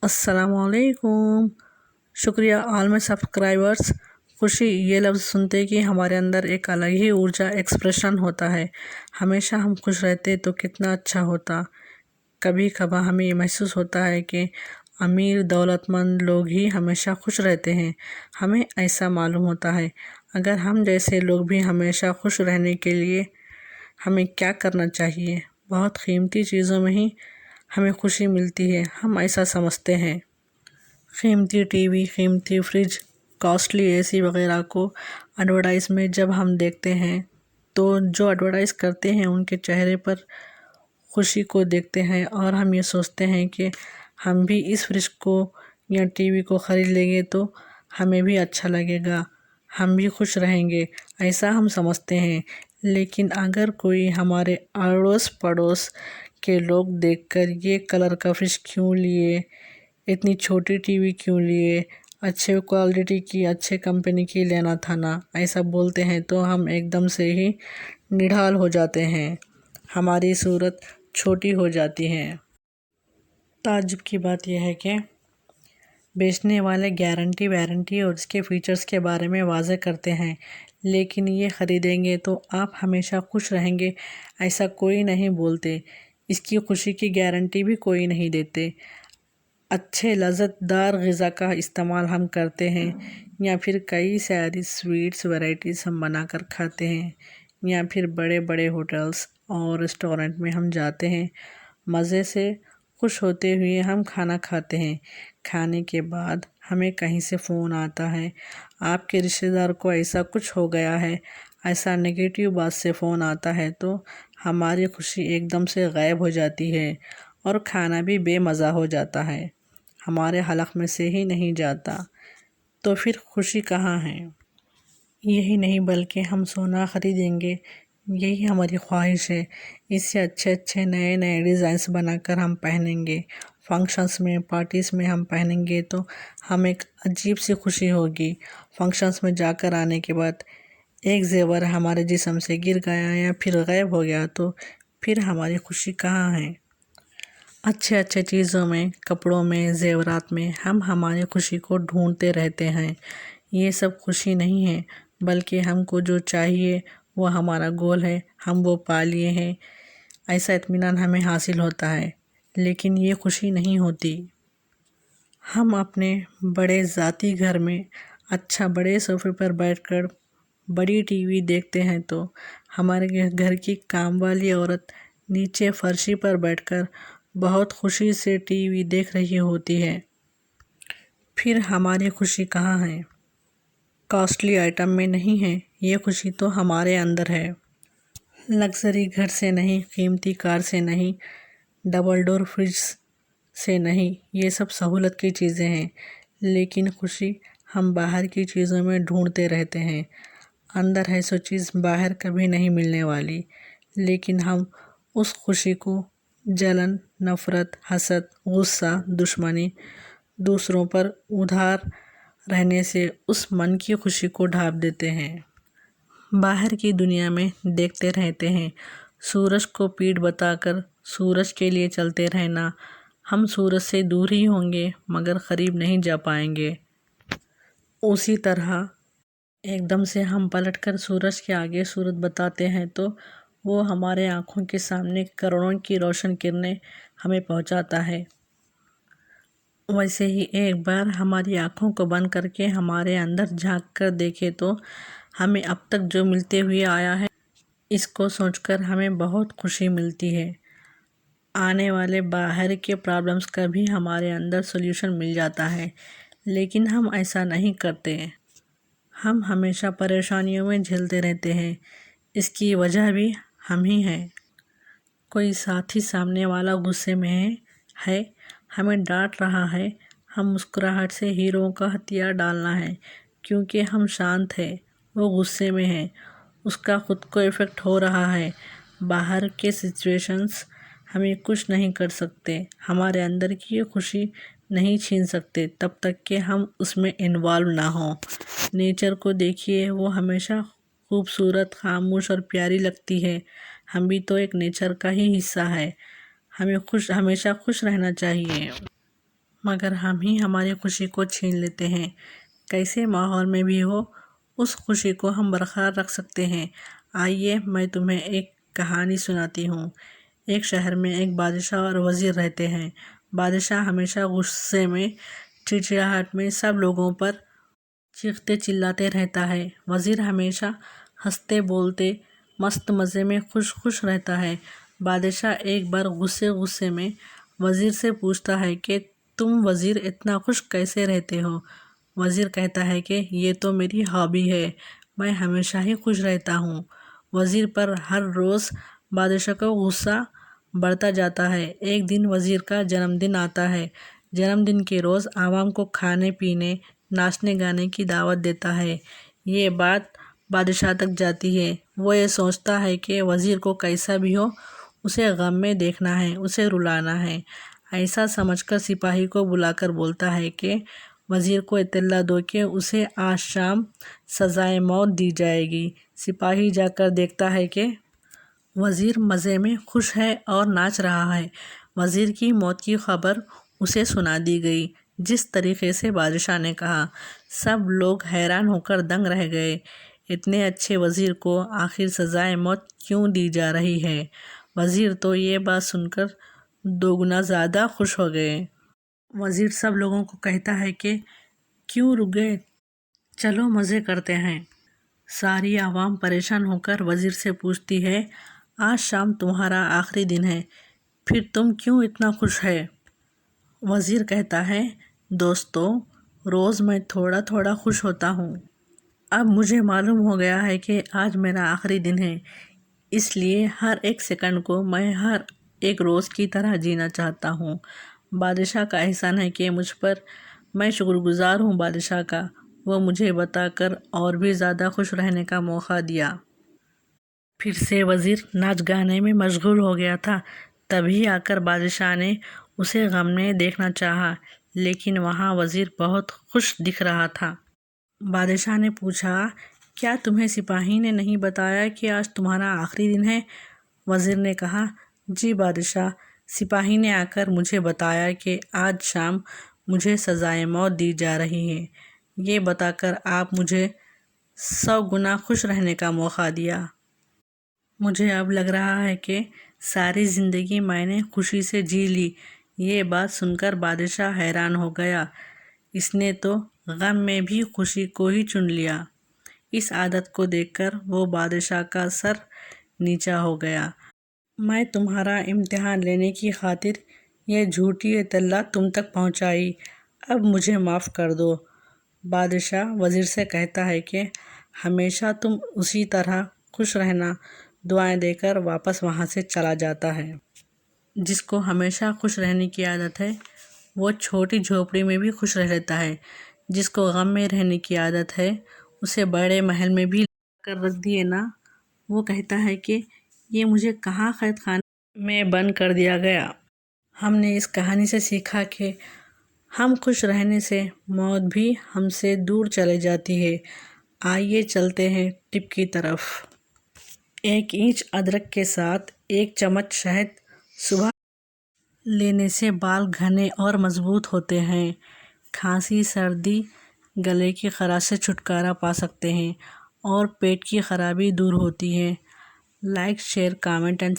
अस्सलाम वालेकुम। शुक्रिया ऑल माय सब्सक्राइबर्स। खुशी ये लफ्ज़ सुनते कि हमारे अंदर एक अलग ही ऊर्जा एक्सप्रेशन होता है। हमेशा हम खुश रहते तो कितना अच्छा होता। कभी कभार हमें ये महसूस होता है कि अमीर दौलतमंद लोग ही हमेशा खुश रहते हैं। हमें ऐसा मालूम होता है अगर हम जैसे लोग भी हमेशा खुश रहने के लिए हमें क्या करना चाहिए। बहुत कीमती चीज़ों में ही हमें खुशी मिलती है, हम ऐसा समझते हैं। कीमती टीवी, कीमती फ्रिज, कॉस्टली एसी वगैरह को एडवर्टाइज में जब हम देखते हैं तो जो एडवर्टाइज करते हैं उनके चेहरे पर खुशी को देखते हैं और हम ये सोचते हैं कि हम भी इस फ्रिज को या टीवी को ख़रीद लेंगे तो हमें भी अच्छा लगेगा, हम भी खुश रहेंगे, ऐसा हम समझते हैं। लेकिन अगर कोई हमारे अड़ोस पड़ोस के लोग देखकर ये कलर का फ्रिज क्यों लिए, इतनी छोटी टीवी क्यों लिए, अच्छे क्वालिटी की अच्छे कंपनी की लेना था ना, ऐसा बोलते हैं तो हम एकदम से ही निढाल हो जाते हैं, हमारी सूरत छोटी हो जाती है। ताज्जुब की बात यह है कि बेचने वाले गारंटी वारंटी और इसके फ़ीचर्स के बारे में वाज़ेह करते हैं, लेकिन ये ख़रीदेंगे तो आप हमेशा खुश रहेंगे ऐसा कोई नहीं बोलते। इसकी खुशी की गारंटी भी कोई नहीं देते। अच्छे लज़्ज़तदार ग़िज़ा का इस्तेमाल हम करते हैं या फिर कई सारी स्वीट्स वैराइटीज़ हम बना कर खाते हैं या फिर बड़े बड़े होटल्स और रेस्टोरेंट में हम जाते हैं, मज़े से खुश होते हुए हम खाना खाते हैं। खाने के बाद हमें कहीं से फ़ोन आता है, आपके रिश्तेदार को ऐसा कुछ हो गया है, ऐसा नेगेटिव बात से फ़ोन आता है तो हमारी खुशी एकदम से गायब हो जाती है और खाना भी बेमज़ा हो जाता है, हमारे हलक़ में से ही नहीं जाता। तो फिर खुशी कहाँ है? यही नहीं बल्कि हम सोना ख़रीदेंगे, यही हमारी ख्वाहिश है। इससे अच्छे अच्छे नए नए डिज़ाइंस बनाकर हम पहनेंगे, फंक्शंस में पार्टीज़ में हम पहनेंगे तो हमें एक अजीब सी खुशी होगी। फंक्शंस में जाकर आने के बाद एक ज़ेवर हमारे जिस्म से गिर गया या फिर गायब हो गया तो फिर हमारी खुशी कहाँ है? अच्छे अच्छे चीज़ों में, कपड़ों में, ज़ेवरात में हम हमारी खुशी को ढूंढते रहते हैं। ये सब खुशी नहीं है, बल्कि हमको जो चाहिए वो हमारा गोल है, हम वो पा लिए हैं, ऐसा इत्मीनान हमें हासिल होता है। लेकिन ये खुशी नहीं होती। हम अपने बड़े ज़ाती घर में अच्छा बड़े सोफ़े पर बैठकर बड़ी टीवी देखते हैं तो हमारे घर की काम वाली औरत नीचे फर्शी पर बैठकर बहुत खुशी से टीवी देख रही होती है। फिर हमारी खुशी कहाँ है? कॉस्टली आइटम में नहीं है, ये खुशी तो हमारे अंदर है। लग्ज़री घर से नहीं, कीमती कार से नहीं, डबल डोर फ्रिज से नहीं, ये सब सहूलत की चीज़ें हैं। लेकिन खुशी हम बाहर की चीज़ों में ढूंढते रहते हैं। अंदर है सो चीज़ बाहर कभी नहीं मिलने वाली, लेकिन हम उस खुशी को जलन, नफ़रत, हसद, गुस्सा, दुश्मनी, दूसरों पर उधार रहने से उस मन की खुशी को ढाँप देते हैं। बाहर की दुनिया में देखते रहते हैं, सूरज को पीठ बताकर सूरज के लिए चलते रहना, हम सूरज से दूर ही होंगे मगर करीब नहीं जा पाएंगे। उसी तरह एकदम से हम पलटकर सूरज के आगे सूरत बताते हैं तो वो हमारे आँखों के सामने करोड़ों की रोशन किरणें हमें पहुंचाता है। वैसे ही एक बार हमारी आँखों को बंद करके हमारे अंदर झांक कर देखे तो हमें अब तक जो मिलते हुए आया है, इसको सोचकर हमें बहुत खुशी मिलती है। आने वाले बाहर के प्रॉब्लम्स का भी हमारे अंदर सॉल्यूशन मिल जाता है, लेकिन हम ऐसा नहीं करते। हम हमेशा परेशानियों में झेलते रहते हैं, इसकी वजह भी हम ही हैं। कोई साथी सामने वाला गुस्से में है, हमें डांट रहा है, हम मुस्कुराहट से हीरो का हथियार डालना है क्योंकि हम शांत हैं, वो गुस्से में है, उसका ख़ुद को इफ़ेक्ट हो रहा है। बाहर के सिचुएशंस हमें कुछ नहीं कर सकते, हमारे अंदर की खुशी नहीं छीन सकते तब तक कि हम उसमें इन्वॉल्व ना हों। नेचर को देखिए, वो हमेशा खूबसूरत, खामोश और प्यारी लगती है। हम भी तो एक नेचर का ही हिस्सा है, हमें हमेशा खुश रहना चाहिए। मगर हम ही हमारी खुशी को छीन लेते हैं। कैसे माहौल में भी हो, उस खुशी को हम बरकरार रख सकते हैं। आइए मैं तुम्हें एक कहानी सुनाती हूँ। एक शहर में एक बादशाह और वज़ीर रहते हैं। बादशाह हमेशा गुस्से में, चिड़चिड़ाहट में सब लोगों पर चीखते चिल्लाते रहता है। वज़ीर हमेशा हंसते बोलते मस्त मज़े में खुश खुश रहता है। बादशाह एक बार गुस्से गुस्से में वज़ीर से पूछता है कि तुम वज़ीर इतना खुश कैसे रहते हो। वज़ीर कहता है कि ये तो मेरी हॉबी है, मैं हमेशा ही खुश रहता हूँ। वज़ीर पर हर रोज़ बादशाह का गुस्सा बढ़ता जाता है। एक दिन वज़ीर का जन्मदिन आता है। जन्मदिन के रोज़ आवाम को खाने पीने, नाचने गाने की दावत देता है। ये बात बादशाह तक जाती है। वो ये सोचता है कि वज़ीर को कैसा भी हो उसे गम में देखना है, उसे रुलाना है। ऐसा समझकर सिपाही को बुलाकर बोलता है कि वज़ीर को इत्तला दो कि उसे आज शाम सज़ाए मौत दी जाएगी। सिपाही जाकर देखता है कि वज़ीर मज़े में खुश है और नाच रहा है। वज़ीर की मौत की खबर उसे सुना दी गई। जिस तरीके से बादशाह ने कहा, सब लोग हैरान होकर दंग रह गए। इतने अच्छे वज़ीर को आखिर सज़ाए मौत क्यों दी जा रही है। वज़ीर तो ये बात सुनकर दोगुना ज़्यादा खुश हो गए। वज़ीर सब लोगों को कहता है कि क्यों रुक गए, चलो मज़े करते हैं। सारी आवाम परेशान होकर वज़ीर से पूछती है, आज शाम तुम्हारा आखिरी दिन है, फिर तुम क्यों इतना खुश है। वज़ीर कहता है, दोस्तों, रोज़ मैं थोड़ा थोड़ा खुश होता हूँ। अब मुझे मालूम हो गया है कि आज मेरा आखिरी दिन है, इसलिए हर एक सेकंड को मैं हर एक रोज़ की तरह जीना चाहता हूँ। बादशाह का एहसान है कि मुझ पर, मैं शुक्रगुज़ार हूँ बादशाह का, वो मुझे बताकर और भी ज़्यादा खुश रहने का मौका दिया। फिर से वज़ीर नाच गाने में मशगूल हो गया था। तभी आकर बादशाह ने उसे गम में देखना चाहा, लेकिन वहाँ वज़ीर बहुत खुश दिख रहा था। बादशाह ने पूछा, क्या तुम्हें सिपाही ने नहीं बताया कि आज तुम्हारा आखिरी दिन है। वज़ीर ने कहा, जी बादशाह, सिपाही ने आकर मुझे बताया कि आज शाम मुझे सज़ाए मौत दी जा रही है। ये बताकर आप मुझे 100 गुना खुश रहने का मौका दिया। मुझे अब लग रहा है कि सारी ज़िंदगी मैंने खुशी से जी ली। ये बात सुनकर बादशाह हैरान हो गया। इसने तो गम में भी खुशी को ही चुन लिया। इस आदत को देखकर वो बादशाह का सर नीचा हो गया। मैं तुम्हारा इम्तिहान लेने की खातिर ये झूठी इत्तला तुम तक पहुंचाई, अब मुझे माफ़ कर दो। बादशाह वज़ीर से कहता है कि हमेशा तुम उसी तरह खुश रहना। दुआएं देकर वापस वहाँ से चला जाता है। जिसको हमेशा खुश रहने की आदत है, वो छोटी झोपड़ी में भी खुश रह लेता है। जिसको गम में रहने की आदत है, उसे बड़े महल में भी कर रख दिए ना, वो कहता है कि ये मुझे कहाँ कैद खाने में बंद कर दिया गया। हमने इस कहानी से सीखा कि हम खुश रहने से मौत भी हमसे दूर चले जाती है। आइए चलते हैं टिप की तरफ। 1 इंच अदरक के साथ 1 चम्मच शहद सुबह लेने से बाल घने और मजबूत होते हैं। खांसी, सर्दी, गले की खराश से छुटकारा पा सकते हैं और पेट की खराबी दूर होती है। Like, share, comment and